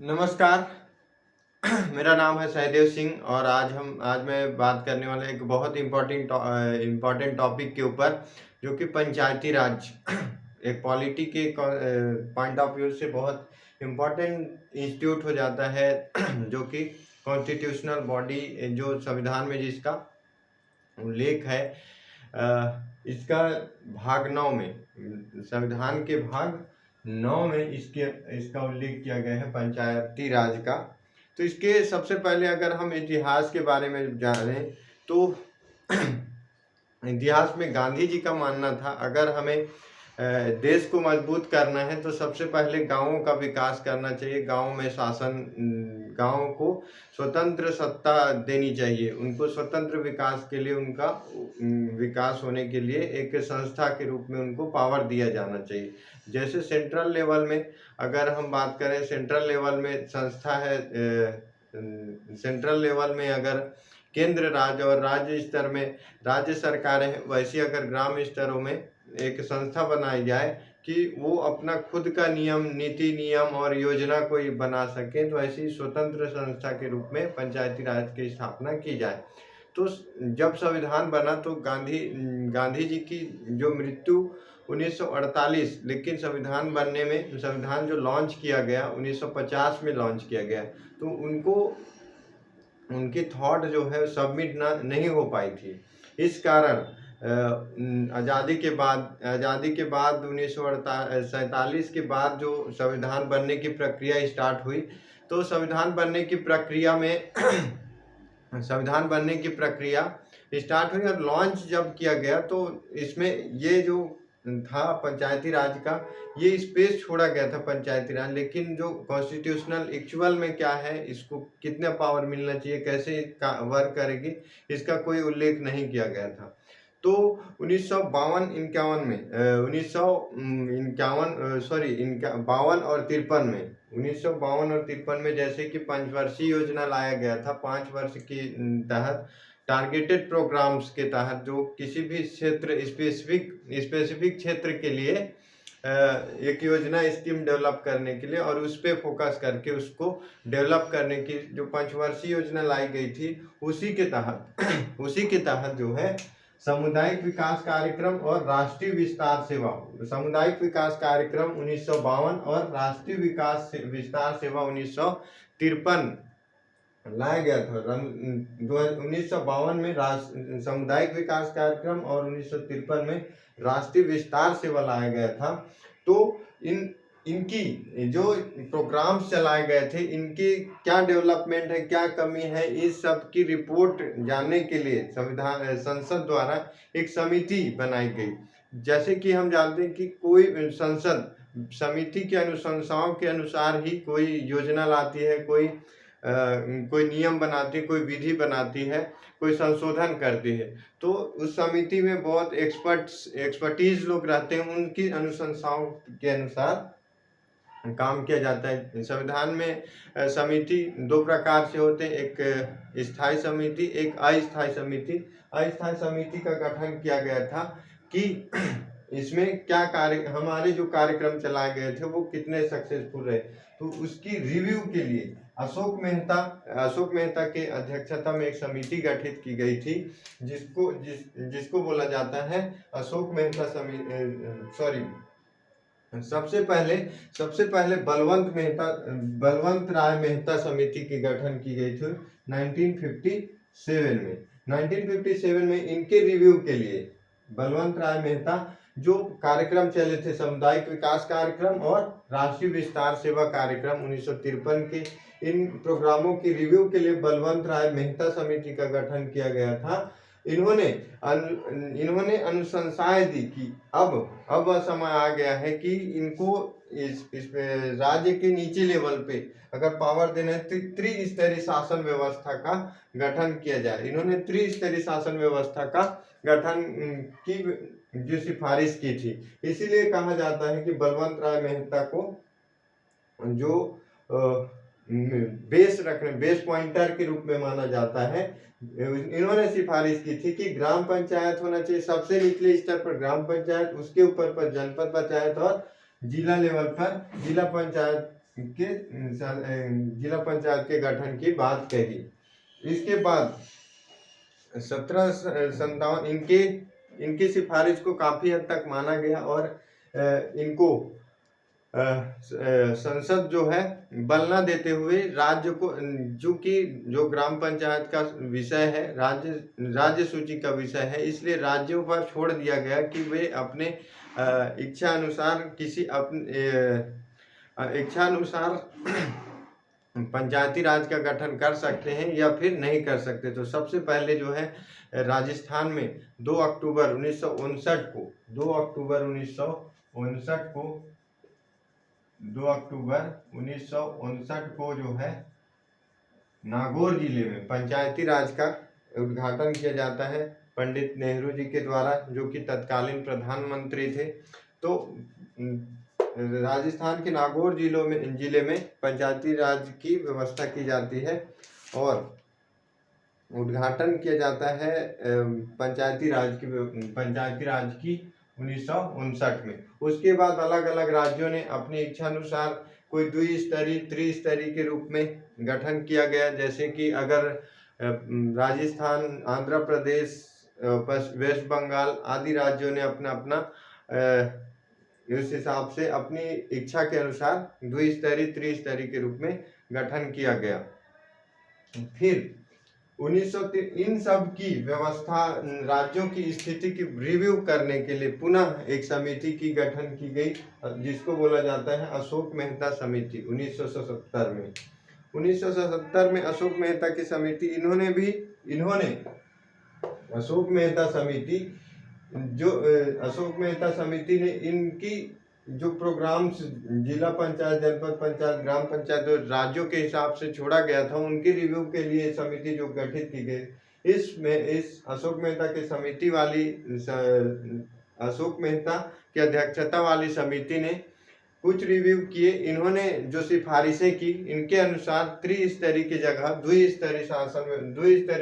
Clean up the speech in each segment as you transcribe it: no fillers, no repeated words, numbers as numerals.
नमस्कार। मेरा नाम है सहदेव सिंह और आज मैं बात करने वाला एक बहुत इम्पोर्टेंट टॉपिक के ऊपर, जो कि पंचायती राज एक पॉलिटी के पॉइंट ऑफ व्यू से बहुत इम्पोर्टेंट इंस्टीट्यूट हो जाता है जो कि कॉन्स्टिट्यूशनल बॉडी, जो संविधान में जिसका उल्लेख है। इसका भाग 9 में, संविधान के भाग 9 में इसका उल्लेख किया गया है पंचायती राज का। तो इसके सबसे पहले अगर हम इतिहास के बारे में जानें तो इतिहास में गांधी जी का मानना था, अगर हमें देश को मजबूत करना है तो सबसे पहले गांवों का विकास करना चाहिए। गांव में शासन, गांव को स्वतंत्र सत्ता देनी चाहिए। उनको स्वतंत्र विकास के लिए, उनका विकास होने के लिए एक संस्था के रूप में उनको पावर दिया जाना चाहिए। जैसे सेंट्रल लेवल में अगर हम बात करें, सेंट्रल लेवल में संस्था है, सेंट्रल लेवल में अगर केंद्र राज्य और राज्य स्तर में राज्य सरकारें हैं, वैसी अगर ग्राम स्तरों में एक संस्था बनाई जाए कि वो अपना खुद का नियम, नीति नियम और योजना कोई बना सके, तो ऐसी स्वतंत्र संस्था के रूप में पंचायती राज की स्थापना की जाए। तो जब संविधान बना तो गांधी जी की जो मृत्यु 1948, लेकिन संविधान बनने में, संविधान जो लॉन्च किया गया 1950 में लॉन्च किया गया, तो उनकी थॉट जो है सबमिट नहीं हो पाई थी। इस कारण आज़ादी के बाद 1947 के बाद जो संविधान बनने की प्रक्रिया स्टार्ट हुई, तो संविधान बनने की प्रक्रिया में संविधान बनने की प्रक्रिया स्टार्ट हुई और लॉन्च जब किया गया तो इसमें ये जो था पंचायती राज का, ये स्पेस छोड़ा गया था पंचायती राज। लेकिन जो कॉन्स्टिट्यूशनल एक्चुअल में क्या है, इसको कितना पावर मिलना चाहिए, कैसे वर्क करेगी, इसका कोई उल्लेख नहीं किया गया था। तो 1952 में 52 और 53 में, 1952 और 53 में जैसे कि पंचवर्षीय योजना लाया गया था। 5 वर्ष के तहत टारगेटेड प्रोग्राम्स के तहत जो किसी भी क्षेत्र, स्पेसिफिक क्षेत्र के लिए एक योजना, स्कीम डेवलप करने के लिए और उस पर फोकस करके उसको डेवलप करने की जो पंचवर्षीय योजना लाई गई थी, उसी के तहत जो है सामुदायिक विकास कार्यक्रम और राष्ट्रीय विस्तार सेवा, सामुदायिक विकास कार्यक्रम 1952 और राष्ट्रीय विस्तार सेवा 1953 लाया गया था। 1952 में सामुदायिक विकास कार्यक्रम और 1953 में राष्ट्रीय विस्तार सेवा लाया गया था। तो इनकी जो प्रोग्राम्स चलाए गए थे, इनकी क्या डेवलपमेंट है, क्या कमी है, इस सब की रिपोर्ट जानने के लिए संसद द्वारा एक समिति बनाई गई। जैसे कि हम जानते हैं कि कोई संसद समिति के अनुशंसाओं के अनुसार ही कोई योजना लाती है, कोई नियम बनाती है, कोई विधि बनाती है, कोई संशोधन करती है। तो उस समिति में बहुत एक्सपर्टीज लोग रहते हैं, उनकी अनुशंसाओं के अनुसार काम किया जाता है। संविधान में समिति 2 प्रकार से होते हैं, एक स्थायी समिति, एक अस्थायी समिति। अस्थायी समिति का गठन किया गया था कि इसमें क्या हमारे जो कार्यक्रम चलाए गए थे वो कितने सक्सेसफुल रहे, तो उसकी रिव्यू के लिए अशोक मेहता के अध्यक्षता में एक समिति गठित की गई थी, जिसको बोला जाता है अशोक मेहता समिति। सबसे पहले बलवंत राय मेहता समिति की गठन की गई थी 1957 में। 1957 में इनके रिव्यू के लिए बलवंत राय मेहता जो कार्यक्रम चले थे, सामुदायिक विकास कार्यक्रम और राष्ट्रीय विस्तार सेवा कार्यक्रम 1953 के, इन प्रोग्रामों की रिव्यू के लिए बलवंत राय मेहता समिति का गठन किया गया था। इन्होंने अनुशंसाएं दी कि अब समय आ गया है कि इनको इस राज्य के नीचे लेवल पे अगर पावर देना है तो त्रिस्तरीय शासन व्यवस्था का गठन किया जाए। इन्होंने त्रिस्तरीय शासन व्यवस्था का गठन की जो सिफारिश की थी। इसीलिए कहा जाता है कि बलवंत राय मेहता को जो बेस पॉइंटर के रूप में माना जाता है। इन्होंने सिफारिश की थी कि ग्राम पंचायत होना चाहिए, सबसे निचले स्तर पर ग्राम पंचायत, उसके ऊपर पर जनपद पंचायत और जिला लेवल पर जिला पंचायत के जिला पंचायत के गठन की बात कही। इसके बाद 1757 इनकी सिफारिश को काफी हद तक माना गया और इनको संसद जो है बल न देते हुए राज्य को, चूंकि जो ग्राम पंचायत का विषय है राज्य सूची का विषय है, इसलिए राज्यों पर छोड़ दिया गया कि वे अपने इच्छा अनुसार इच्छा अनुसार पंचायती राज का गठन कर सकते हैं या फिर नहीं कर सकते। तो सबसे पहले जो है राजस्थान में 2 अक्टूबर 1959 को 2 अक्टूबर 1959 को जो है नागौर जिले में पंचायती राज का उद्घाटन किया जाता है पंडित नेहरू जी के द्वारा, जो कि तत्कालीन प्रधानमंत्री थे। तो राजस्थान के नागौर जिले में पंचायती राज की व्यवस्था की जाती है और उद्घाटन किया जाता है पंचायती राज की 1959 में। उसके बाद अलग अलग राज्यों ने अपनी इच्छा अनुसार कोई द्विस्तरीय त्रिस्तरीय के रूप में गठन किया गया, जैसे कि अगर राजस्थान, आंध्र प्रदेश, वेस्ट बंगाल आदि राज्यों ने अपना अपना इस हिसाब से अपनी इच्छा के अनुसार द्विस्तरीय त्रिस्तरीय के रूप में गठन किया गया। फिर 1903 इन सब की व्यवस्था राज्यों की स्थिति की रिव्यू करने के लिए पुनः एक समिति की गठन की गई, जिसको बोला जाता है अशोक मेहता समिति। 1977 में अशोक मेहता की समिति इन्होंने अशोक मेहता समिति ने इनकी जो प्रोग्राम्स जिला पंचायत, जनपद पंचायत, ग्राम पंचायत जो राज्यों के हिसाब से छोड़ा गया था, उनकी रिव्यू के लिए समिति जो गठित की गई, इस अशोक मेहता की समिति वाली अशोक मेहता की अध्यक्षता वाली समिति ने कुछ रिव्यू किए। इन्होंने जो सिफारिशें की, इनके अनुसार त्रिस्तरीय की जगह द्विस्तरीय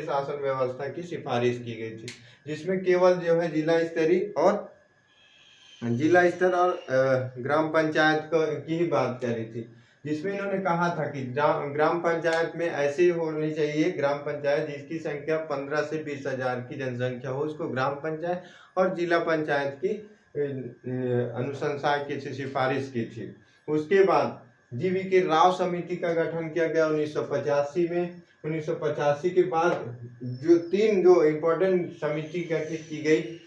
शासन व्यवस्था की सिफारिश की गई थी, जिसमें केवल जो है जिला स्तर और ग्राम पंचायत की ही बात करी थी, जिसमें इन्होंने कहा था कि ग्राम पंचायत में ऐसी होनी चाहिए ग्राम पंचायत जिसकी संख्या 15 से 20 हजार की जनसंख्या हो, उसको ग्राम पंचायत, और जिला पंचायत की अनुशंसा की सिफारिश की थी। उसके बाद जीवी के राव समिति का गठन किया गया 1985 में। 1985 के बाद जो इम्पोर्टेंट समिति गठित की गई,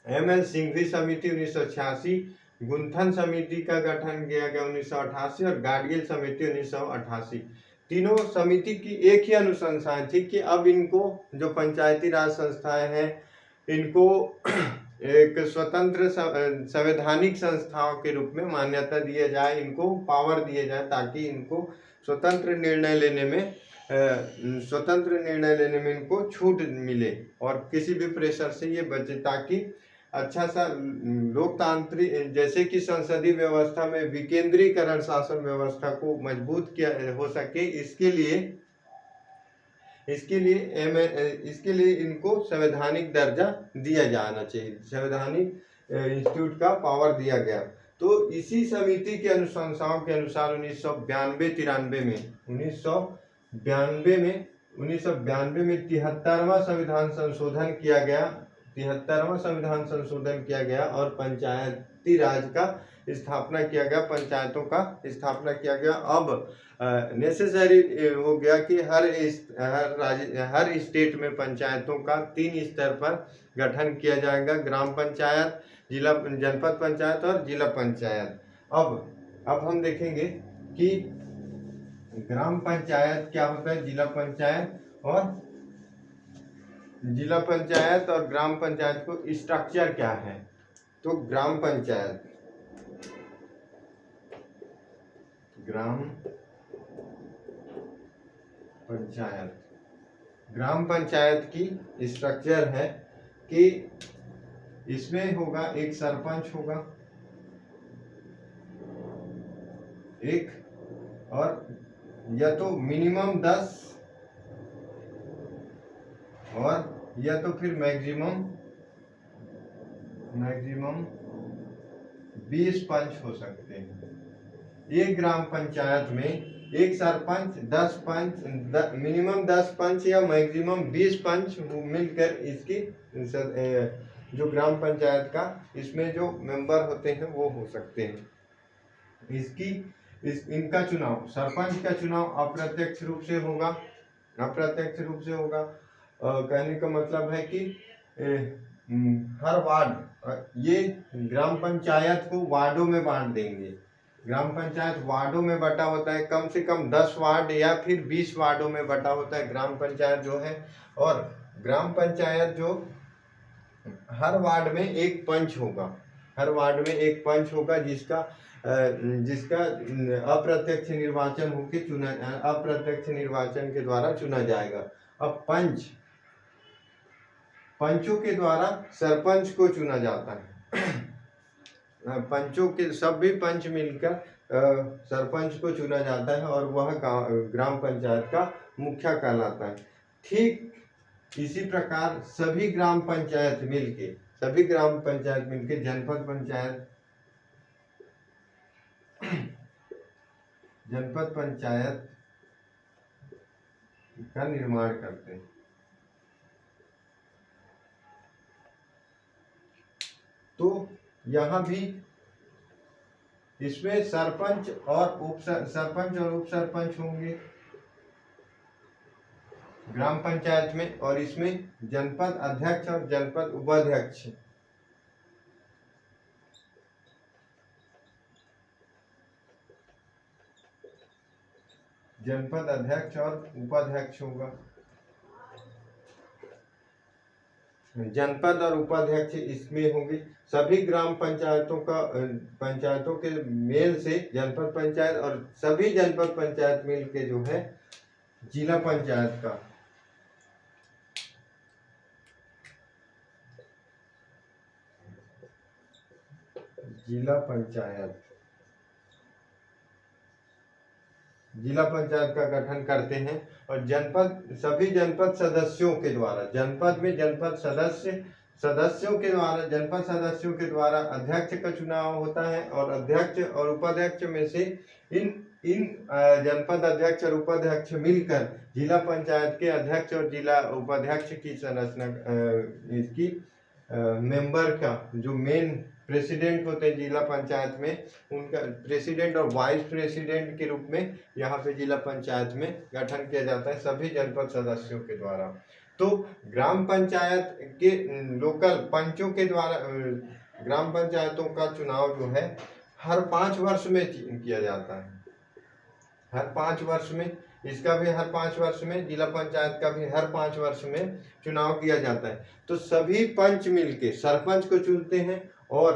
एमएल सिंघवी समिति 1986, गुंथन समिति का गठन किया गया 1988 और गाडगिल समिति 1988। तीनों समिति की एक ही अनुशंसा थी कि अब इनको जो पंचायती राज संस्थाएं हैं, इनको एक स्वतंत्र संवैधानिक संस्थाओं के रूप में मान्यता दिया जाए, इनको पावर दिए जाए, ताकि इनको स्वतंत्र निर्णय लेने में इनको छूट मिले और किसी भी प्रेशर से ये बचे, ताकि अच्छा सा लोकतांत्रिक, जैसे कि संसदीय व्यवस्था में विकेंद्रीकरण शासन व्यवस्था को मजबूत किया हो सके, इसके लिए इनको संवैधानिक दर्जा दिया जाना चाहिए, संवैधानिक इंस्टीट्यूट का पावर दिया गया। तो इसी समिति के अनुशंसाओं के अनुसार 1992 में 73वां संविधान संशोधन किया गया और पंचायती राज का स्थापना किया गया, पंचायतों का स्थापना किया गया। अब नेसेसरी हो गया कि हर स्टेट में पंचायतों का 3 स्तर पर गठन किया जाएगा, ग्राम पंचायत, जनपद पंचायत और जिला पंचायत। अब हम देखेंगे कि ग्राम पंचायत क्या होता है, जिला पंचायत और ग्राम पंचायत को स्ट्रक्चर क्या है। तो ग्राम पंचायत की स्ट्रक्चर है कि इसमें होगा एक सरपंच होगा, और या तो मिनिमम 10 और या तो फिर मैक्सिमम 20 पंच हो सकते हैं। एक ग्राम पंचायत में एक सरपंच, 10 पंच, मिनिमम 10 पंच या मैक्सिमम 20 पंच मिलकर इसकी जो ग्राम पंचायत का इसमें जो मेंबर होते हैं वो हो सकते हैं। इनका चुनाव, सरपंच का चुनाव अप्रत्यक्ष रूप से होगा। अप्रत्यक्ष रूप से होगा कहने का मतलब है कि हर वार्ड, ये ग्राम पंचायत को वार्डों में बांट देंगे। ग्राम पंचायत वार्डों में बटा होता है, कम से कम 10 वार्ड या फिर 20 वार्डों में बटा होता है ग्राम पंचायत जो है। और ग्राम पंचायत जो हर वार्ड में एक पंच होगा, हर वार्ड में एक पंच होगा जिसका अप्रत्यक्ष निर्वाचन होके अप्रत्यक्ष निर्वाचन के द्वारा चुना जाएगा। अब पंचों के द्वारा सरपंच को चुना जाता है। पंचों के सभी पंच मिलकर सरपंच को चुना जाता है और वह ग्राम पंचायत का मुखिया कहलाता है। ठीक इसी प्रकार सभी ग्राम पंचायत मिलके जनपद पंचायत का निर्माण करते हैं। तो यहाँ भी इसमें सरपंच और उप सरपंच होंगे ग्राम पंचायत में, और इसमें जनपद अध्यक्ष और जनपद उपाध्यक्ष जनपद अध्यक्ष और उपाध्यक्ष होगा। जनपद और उपाध्यक्ष इसमें होंगे। सभी ग्राम पंचायतों के मेल से जनपद पंचायत और सभी जनपद पंचायत मिल के जो है जिला पंचायत का जिला पंचायत का गठन करते हैं। और सभी जनपद सदस्यों के द्वारा, जनपद में जनपद सदस्यों के द्वारा अध्यक्ष का चुनाव होता है। और अध्यक्ष और उपाध्यक्ष में से इन जनपद अध्यक्ष और उपाध्यक्ष मिलकर जिला पंचायत के अध्यक्ष और जिला उपाध्यक्ष की संरचना इसकी मेंबर का जो मेन प्रेसिडेंट होते हैं जिला पंचायत में, उनका प्रेसिडेंट और वाइस प्रेसिडेंट के रूप में यहाँ पे जिला पंचायत में गठन किया जाता है सभी जनपद सदस्यों के द्वारा। तो ग्राम पंचायत के लोकल पंचों के द्वारा ग्राम पंचायतों का चुनाव जो है हर 5 वर्ष में किया जाता है। हर 5 वर्ष में, इसका भी हर 5 वर्ष में, जिला पंचायत का भी हर 5 वर्ष में चुनाव किया जाता है। तो सभी पंच मिलके सरपंच को चुनते हैं और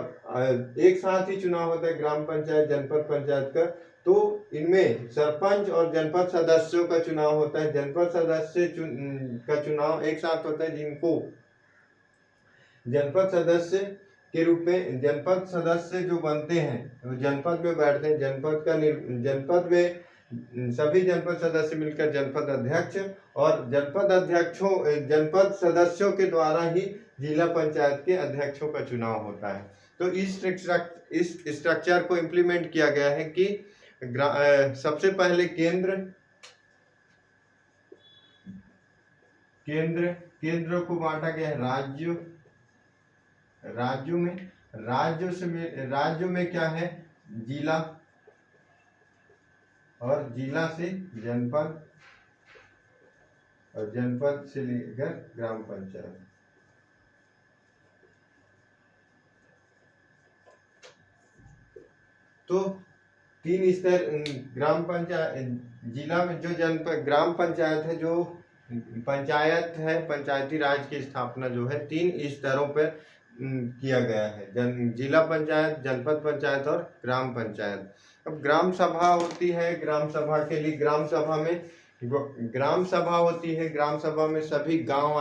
एक साथ ही चुनाव होता है ग्राम पंचायत जनपद पंचायत का। तो इनमें सरपंच और जनपद सदस्यों का चुनाव होता है। जनपद सदस्य का चुनाव एक साथ होता है, जिनको जनपद सदस्य के रूप में, जनपद सदस्य जो बनते हैं वो जनपद में बैठते हैं। जनपद में सभी जनपद सदस्य मिलकर जनपद अध्यक्ष, और जनपद सदस्यों के द्वारा ही जिला पंचायत के अध्यक्षों का चुनाव होता है। तो इस स्ट्रक्चर को इम्प्लीमेंट किया गया है कि सबसे पहले केंद्र को बांटा गया है राज्यों में क्या है, जिला, और जिला से जनपद, और जनपद से लेकर ग्राम पंचायत। तो 3 स्तर ग्राम पंचायत, जिला में जो जनपद ग्राम पंचायत है, जो पंचायत है, पंचायती राज की स्थापना जो है 3 स्तरों पर किया गया है, जिला पंचायत, जनपद पंचायत और ग्राम पंचायत। अब ग्राम सभा होती है। ग्राम सभा के लिए ग्राम सभा होती है। ग्राम सभा में सभी गांव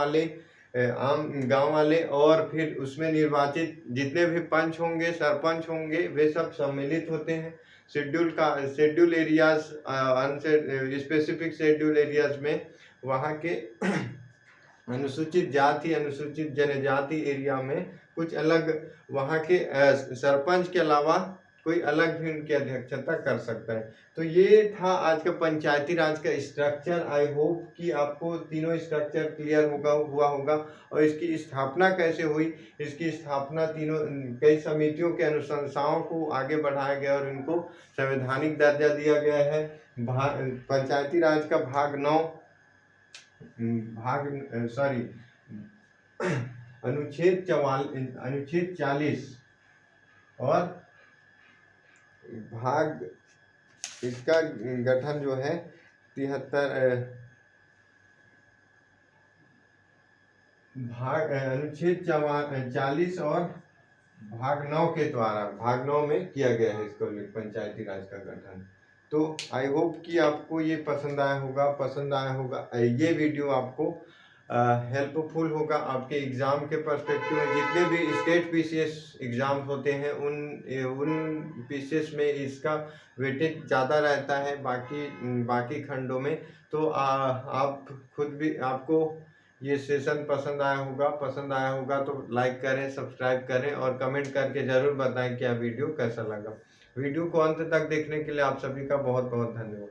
वाले और फिर उसमें निर्वाचित जितने भी पंच होंगे, सरपंच होंगे, वे सब सम्मिलित होते हैं। Schedule areas, specific schedule areas में वहाँ के अनुसूचित जाति, अनुसूचित जनजाति एरिया में कुछ अलग, वहाँ के सरपंच के अलावा कोई अलग भी उनकी अध्यक्षता कर सकता है। तो ये था आज का पंचायती राज का स्ट्रक्चर। आई होप कि आपको तीनों स्ट्रक्चर क्लियर हुआ होगा। और इसकी स्थापना कैसे हुई, इसकी स्थापना तीनों कई समितियों के अनुशंसाओं को आगे बढ़ाया गया और इनको संवैधानिक दर्जा दिया गया है। पंचायती राज का अनुच्छेद 40 और भाग इसका गठन जो है 73 अनुच्छेद 40 और भाग 9 के द्वारा भाग 9 में किया गया है इसको पंचायती राज का गठन। तो आई होप कि आपको ये पसंद आया होगा ये वीडियो आपको हेल्पफुल होगा आपके एग्ज़ाम के पर्सपेक्टिव में। जितने भी स्टेट पीसीएस एग्ज़ाम होते हैं उन पीसीएस में इसका वेटेज ज़्यादा रहता है बाकी खंडों में। तो आप खुद भी, आपको ये सेशन पसंद आया होगा तो लाइक करें, सब्सक्राइब करें और कमेंट करके ज़रूर बताएं कि यह वीडियो कैसा लगा। वीडियो को अंत तक देखने के लिए आप सभी का बहुत बहुत धन्यवाद।